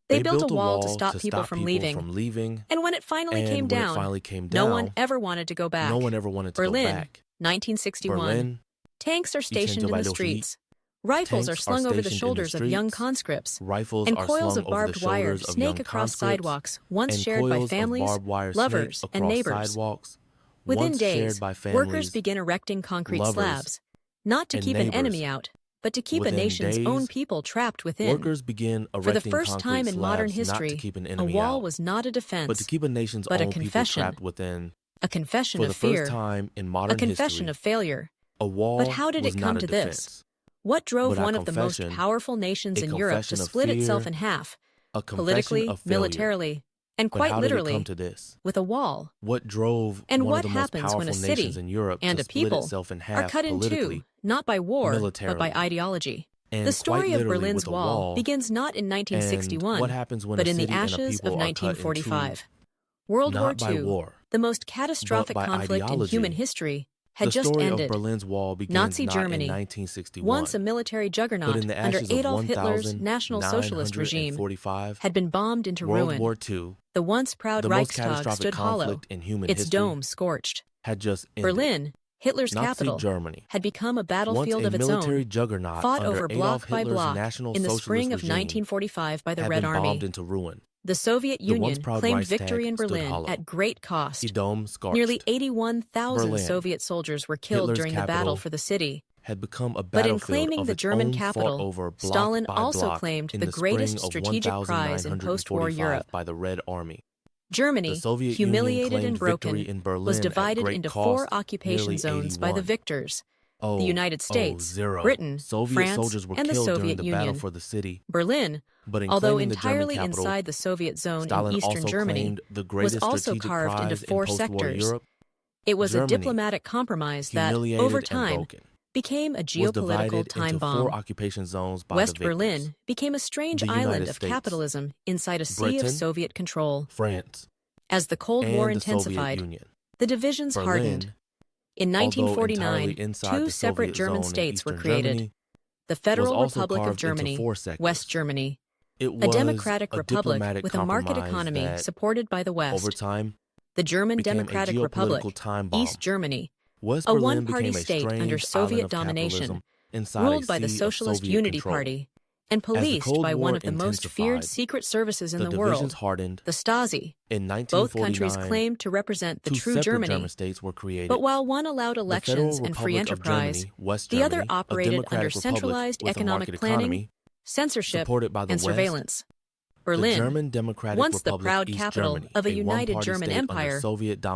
They built a wall to stop people from leaving, and when it finally came down, no one ever wanted to go back. Berlin, 1961. Tanks are stationed in the streets. Rifles are slung over the shoulders of young conscripts, and coils of barbed wire snake across sidewalks once shared by families, lovers, and neighbors. Within days, workers begin erecting concrete slabs, not to keep an enemy out, but to keep a nation's own people trapped within. For the first time in modern history, a wall was not a defense, but a confession. A confession of fear, a confession of failure. But how did it come to this? What drove one of the most powerful nations in Europe to split itself in half, politically, militarily, and quite literally, with a wall? And what happens when a city and a people are cut in two, not by war, but by ideology? The story of Berlin's Wall begins not in 1961, but in the ashes of 1945. World War II, the most catastrophic conflict in human history, had just ended. Nazi Germany, once a military juggernaut under Adolf Hitler's National Socialist regime, had been bombed into ruin. The once proud Reichstag stood hollow, its dome scorched. Berlin, Hitler's capital, had become a battlefield of its own, fought over block by block in the spring of 1945 by the Red Army. The Soviet Union claimed victory in Berlin at great cost. Nearly 81,000 Soviet soldiers were killed during the battle for the city. But in claiming the German capital, Stalin also claimed the greatest strategic prize in post-war Europe. Germany, humiliated and broken, was divided into 4 occupation zones by the victors: the United States, Britain, France, and the Soviet Union. Berlin, although entirely inside the Soviet zone in eastern Germany, was also carved into 4 sectors. It was a diplomatic compromise that, over time, became a geopolitical time bomb. West Berlin became a strange island of capitalism inside a sea of Soviet control. As the Cold War intensified, the divisions hardened. In 1949, 2 separate German states were created: the Federal Republic of Germany, West Germany, a democratic republic with a market economy supported by the West; the German Democratic Republic, East Germany, a one-party state under Soviet domination, ruled by the Socialist Unity Party, and policed by one of the most feared secret services in the world, the Stasi. Both countries claimed to represent the true Germany, but while one allowed elections and free enterprise, the other operated under centralized economic planning, censorship, and surveillance. Berlin, once the proud capital of a united German empire,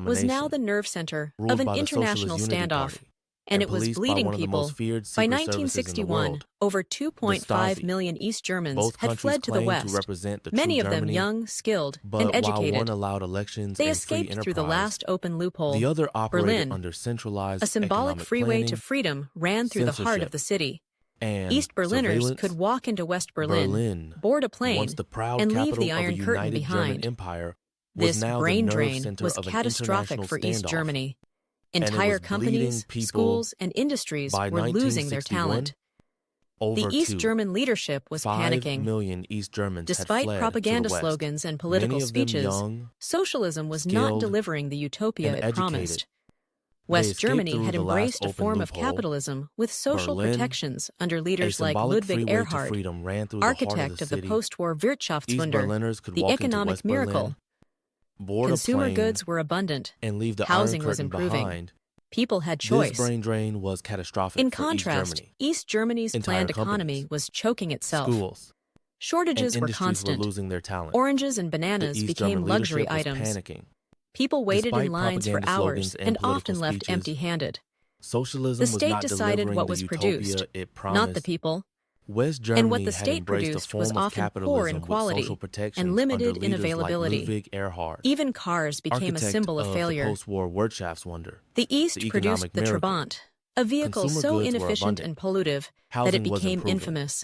was now the nerve center of an international standoff, and it was bleeding people. By 1961, over 2.5 million East Germans had fled to the West, many of them young, skilled, and educated. They escaped through the last open loophole. Berlin, a symbolic freeway to freedom, ran through the heart of the city. East Berliners could walk into West Berlin, board a plane, and leave the Iron Curtain behind. This brain drain was catastrophic for East Germany. Entire companies, schools, and industries were losing their talent. The East German leadership was panicking. Despite propaganda slogans and political speeches, socialism was not delivering the utopia it promised. West Germany had embraced a form of capitalism with social protections under leaders like Ludwig Erhard, architect of the post-war Wirtschaftswunder, the economic miracle. Consumer goods were abundant, housing was improving, people had choice. In contrast, East Germany's planned economy was choking itself. Shortages were constant. Oranges and bananas became luxury items. People waited in lines for hours and often left empty-handed. The state decided what was produced, not the people. And what the state produced was often poor in quality and limited in availability. Even cars became a symbol of failure. The East produced the Trabant, a vehicle so inefficient and pollutive that it became infamous.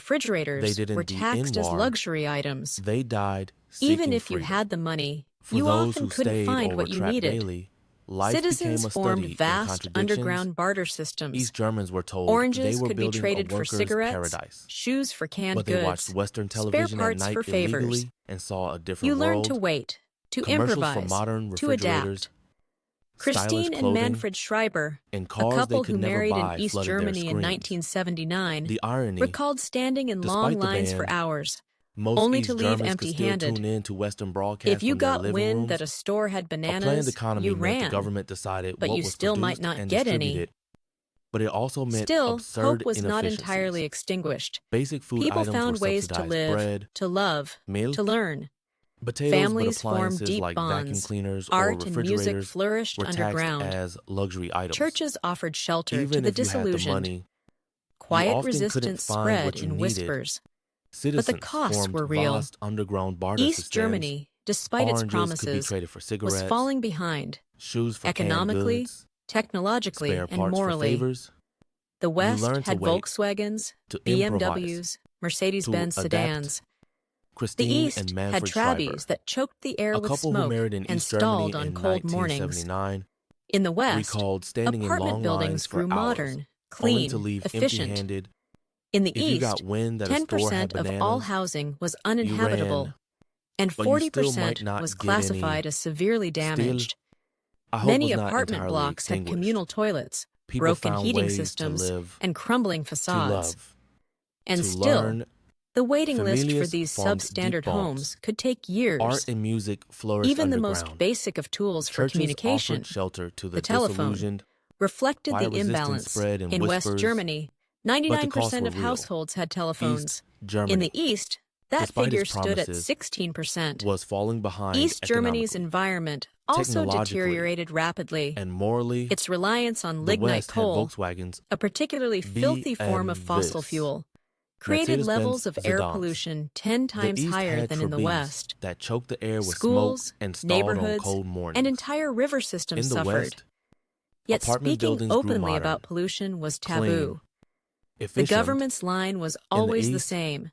refrigerators were taxed as luxury items. They died Even if you freedom. had the money, For you those often who couldn't stayed find or what were you trapped needed. daily, life Citizens became a formed study in vast contradictions. underground barter systems. East Germans were told Oranges they were could be building a traded for workers' cigarettes, paradise. shoes for canned But they watched goods, Western spare television at parts night for favors. illegally and saw a You different learned to world. wait, to Commercials for improvise, modern to refrigerators, adapt. stylish Christine and clothing, Manfred Schreiber, and a cars couple they could who never married in buy East flooded their Germany in screens. 1979, The irony, recalled standing in long despite the lines for ban, hours, most only East to leave Germans could still empty-handed. tune in to Western broadcasts If you from their got living wind rooms. that a store had A planned bananas, economy you meant the ran, government decided but what you was still might produced not and get distributed, any. but it also meant Still, absurd hope was not inefficiencies. entirely extinguished. Basic food People items were found ways to subsidized: live, bread, to love, milk, to learn. potatoes, Families but formed appliances deep like vacuum bonds. cleaners or Art and music refrigerators flourished were taxed underground. as luxury items. Churches offered shelter to Even the if you had the disillusioned. money, you Quiet often couldn't resistance find spread what you in needed. whispers. Citizens But the costs formed were real. vast underground barter East systems. Germany, despite its Oranges could be promises, traded for was cigarettes, falling behind, shoes for canned economically, goods, technologically, spare and parts for morally. favors. The You West learned to had wait, Volkswagens, to improvise, BMWs, Mercedes-Benz to sedans. adapt. The Christine East and had Manfred Schreiber, Trabbies that choked the air a with couple who smoke married in and East Germany stalled on in cold mornings. 1979, In the West, recalled standing in apartment long buildings lines for grew hours, modern, only to clean, leave efficient. empty-handed. In the If you East, got wind that a store had 10% of bananas, all housing was you uninhabitable, ran, and but you still might 40% not was get any. classified as severely Still, damaged. I hope Many was not apartment entirely blocks had extinguished. communal toilets, People broken found heating ways systems, to live, and crumbling to facades. love, And to still, learn. the waiting list for Familias these formed substandard deep bonds. homes could take years. Art and music flourished Even the underground. most basic of tools for Churches communication, offered shelter to the telephone, disillusioned. reflected the Fire resistance imbalance. spread in In West whispers, Germany, but the costs 99% were of real. households had telephones. East Germany, In the East, that despite figure its stood at promises, 16%. was falling behind East Germany's economically, environment also technologically, deteriorated rapidly. and morally. Its reliance on The lignite West had coal, Volkswagens, a particularly filthy form of fossil BMWs, fuel, created Mercedes-Benz levels of air sedans. pollution 10 The times East higher had than in the Trabis West. that choked the air with Schools, smoke and stalled on neighborhoods, cold mornings. and entire river systems In the suffered. West, Yet apartment speaking buildings grew openly modern, about pollution was clean, taboo. The efficient. government's line was always the East, same.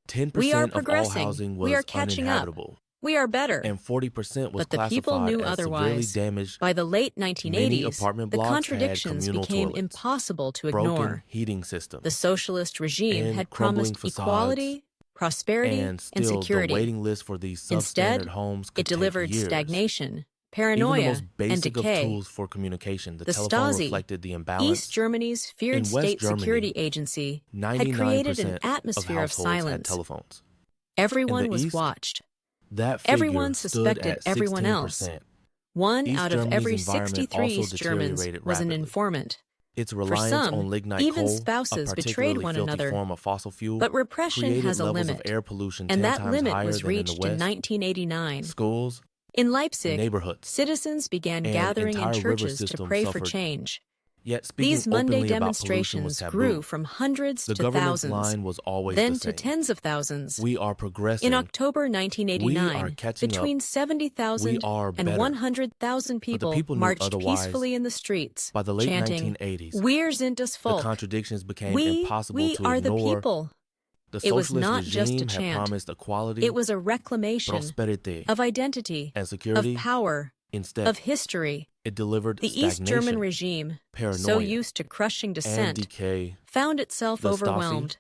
10% We are of all progressing. housing We was are catching up. uninhabitable, We are better. and 40% was But the people classified knew as severely otherwise. damaged. By the late Many 1980s, apartment the blocks had contradictions communal became toilets, impossible to broken ignore. heating systems, The socialist regime and had crumbling promised facades, equality, prosperity, and and still security. the waiting list for these substandard Instead, homes could it delivered take years. stagnation, Even the paranoia, most and basic of decay. tools for communication, the The telephone Stasi, reflected the imbalance. East Germany's feared In West state security Germany, agency, had 99% created an of atmosphere of households had silence. telephones. Everyone In the was East, watched. That figure Everyone stood suspected at everyone else. 16%. One East out of Germany's every environment 63 also East Germans deteriorated was an rapidly. informant. Its For reliance some, on lignite even coal, spouses a betrayed particularly one filthy another. form of fossil fuel, But repression created has a levels limit, of air pollution and 10 that times limit higher was than in the reached in West. 1989. Schools In and Leipzig, neighborhoods citizens began and gathering in entire river churches to systems pray for suffered. change. Yet speaking These Monday openly about pollution was demonstrations taboo. grew from hundreds The to government's thousands, line was always then the to same. tens of thousands. We are progressing. In October We are 1989, catching between up. 70,000 We are and better. 100,000 But the people people knew marched otherwise. peacefully in the streets, By the late chanting, 1980s, "Wir sind das the Volk. contradictions became We impossible to are the ignore. people." The It was socialist not just a regime had chant. promised equality, It was a reclamation prosperity, of identity, and of security. power, Instead, of history. it delivered The East German stagnation, regime, paranoia, so used to crushing and dissent, decay. found itself The Stasi, overwhelmed.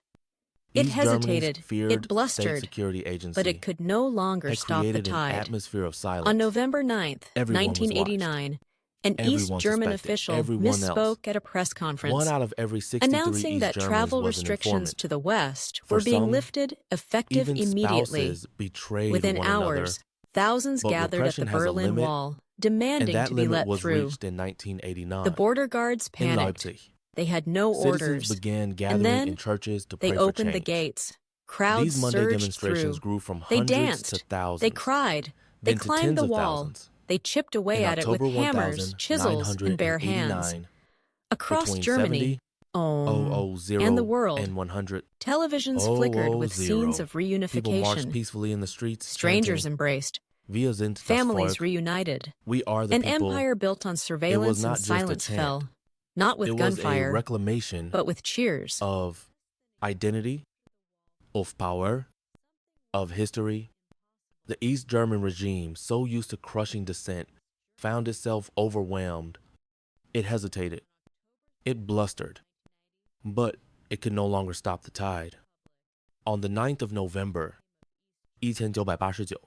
It East Germany's hesitated, feared it state blustered, security agency, but it could no longer had stop the created an tide. atmosphere of silence. On November 9th, Everyone was 1989, an Everyone East German suspected official everyone else. misspoke at a press conference, One out of every 63 announcing East that Germans travel was an restrictions informant. to the West For were being some, lifted effective Even immediately. spouses betrayed Within one hours, thousands But gathered at the repression has a Berlin limit, Wall, another, and demanding that to be limit let was through. reached in 1989. The border guards in panicked. Leipzig, They had no citizens orders. began gathering then in churches to pray They for opened change. the gates. Crowds These Monday surged demonstrations through. grew from They hundreds danced. to thousands. They cried. They then to climbed tens the of wall. thousands. They chipped away In at it with October hammers, chisels, and bare hands. 1989, Across between Germany, 70,000 and the world, and 100, televisions flickered with 000. scenes of People marched reunification. peacefully in the streets, Strangers chanting, embraced. "Wir sind das Families Volk." reunited. We are the An people. empire built on surveillance not and just a silence chant. fell. Not with It was a gunfire, reclamation but with cheers. of identity, of power, of history. The East German regime, so used to crushing dissent, found itself overwhelmed. It hesitated. It blustered. But it could no longer stop the tide. On the 9th of November, 1989,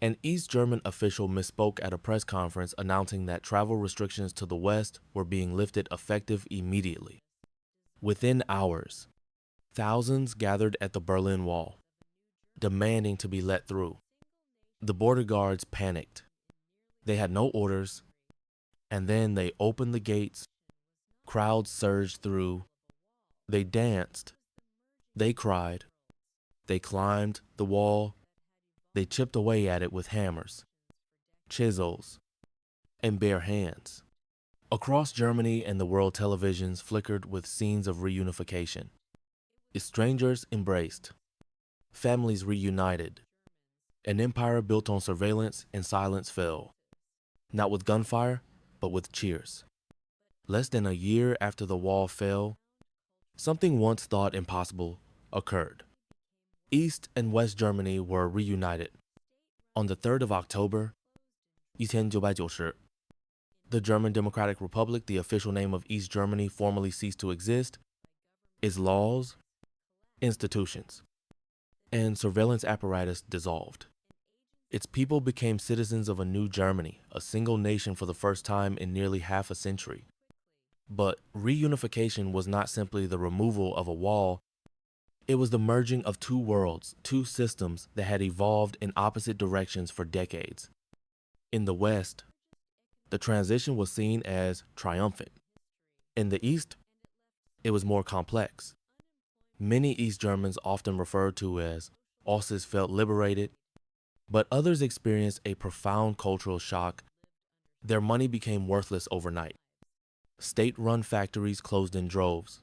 an East German official misspoke at a press conference announcing that travel restrictions to the West were being lifted effective immediately. Within hours, thousands gathered at the Berlin Wall, demanding to be let through. The border guards panicked. They had no orders, and then they opened the gates. Crowds surged through. They danced. They cried. They climbed the wall. They chipped away at it with hammers, chisels, and bare hands. Across Germany and the world, televisions flickered with scenes of reunification. Strangers embraced. Families reunited. An empire built on surveillance and silence fell. Not with gunfire, but with cheers. Less than a year after the wall fell, something once thought impossible occurred. East and West Germany were reunited. On the 3rd of October, 1990, the German Democratic Republic, the official name of East Germany, formally ceased to exist. Its laws, institutions, and surveillance apparatus dissolved. Its people became citizens of a new Germany, a single nation for the first time in nearly half a century. But reunification was not simply the removal of a wall. It was the merging of two worlds, two systems that had evolved in opposite directions for decades. In the West, the transition was seen as triumphant. In the East, it was more complex. Many East Germans, often referred to as Osses, felt liberated, but others experienced a profound cultural shock. Their money became worthless overnight. State-run factories closed in droves.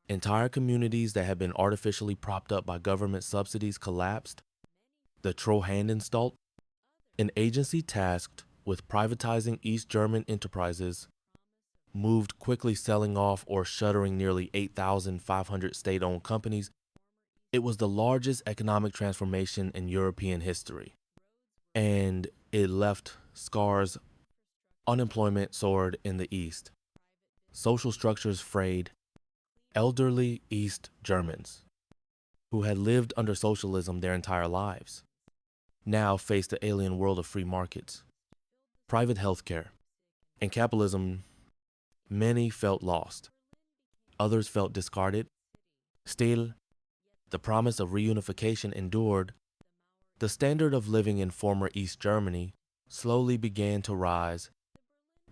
Entire communities that had been artificially propped up by government subsidies collapsed. The Treuhandanstalt, an agency tasked with privatizing East German enterprises, moved quickly, selling off or shuttering nearly 8,500 state-owned companies. It was the largest economic transformation in European history, and it left scars. Unemployment soared in the East. Social structures frayed. Elderly East Germans, who had lived under socialism their entire lives, now faced the alien world of free markets, private healthcare, and capitalism. Many felt lost. Others felt discarded. Still, the promise of reunification endured. The standard of living in former East Germany slowly began to rise.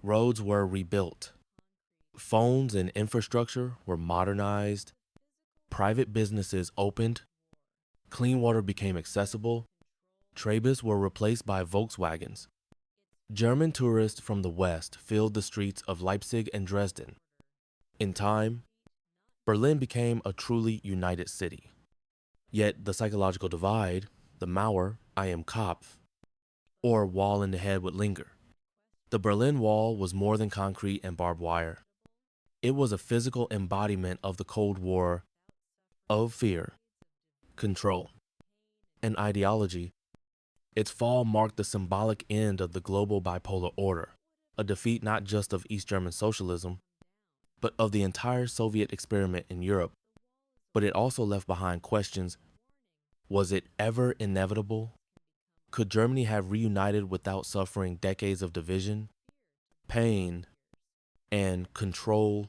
Roads were rebuilt. Phones and infrastructure were modernized. Private businesses opened. Clean water became accessible. Trabis were replaced by Volkswagens. German tourists from the West filled the streets of Leipzig and Dresden. In time, Berlin became a truly united city. Yet the psychological divide, the Mauer, I am Kopf, or wall in the head, would linger. The Berlin Wall was more than concrete and barbed wire. It was a physical embodiment of the Cold War, of fear, control, and ideology. Its fall marked the symbolic end of the global bipolar order, a defeat not just of East German socialism, but of the entire Soviet experiment in Europe. But it also left behind questions. Was it ever inevitable? Could Germany have reunited without suffering decades of division, pain, and control?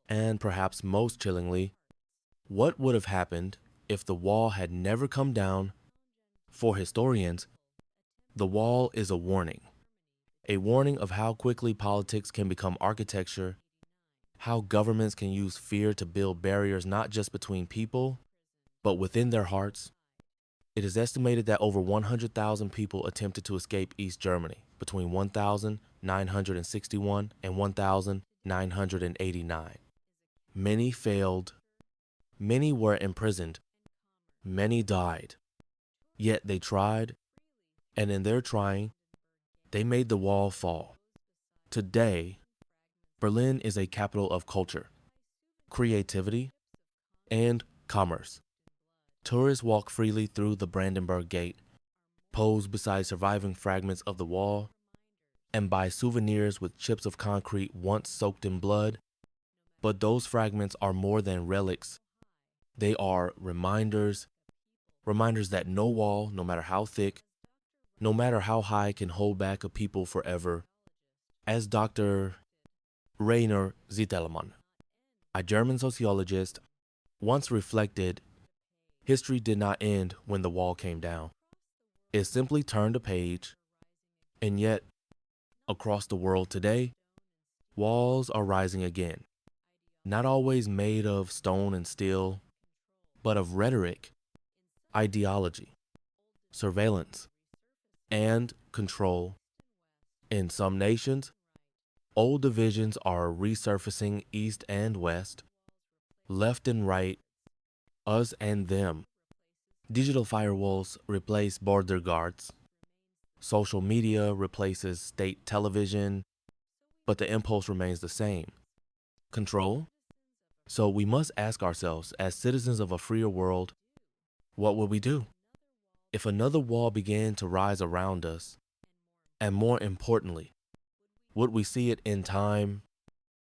And perhaps most chillingly, what would have happened if the wall had never come down? For historians, the wall is a warning of how quickly politics can become architecture, how governments can use fear to build barriers not just between people, but within their hearts. It is estimated that over 100,000 people attempted to escape East Germany between 1961 and 1989. Many failed. Many were imprisoned. Many died. Yet they tried, and in their trying, they made the wall fall. Today, Berlin is a capital of culture, creativity, and commerce. Tourists walk freely through the Brandenburg Gate, pose beside surviving fragments of the wall, and buy souvenirs with chips of concrete once soaked in blood. But those fragments are more than relics. They are reminders that no wall, no matter how thick, no matter how high, can hold back a people forever. As Dr. Rainer Zitelmann, a German sociologist, once reflected, history did not end when the wall came down. It simply turned a page, and yet, across the world today, walls are rising again, not always made of stone and steel, but of rhetoric, ideology, surveillance, and control. In some nations, old divisions are resurfacing east and west, left and right, us and them. Digital firewalls replace border guards. Social media replaces state television, but the impulse remains the same. Control? So we must ask ourselves, as citizens of a freer world, what would we do if another wall began to rise around us? And more importantly, would we see it in time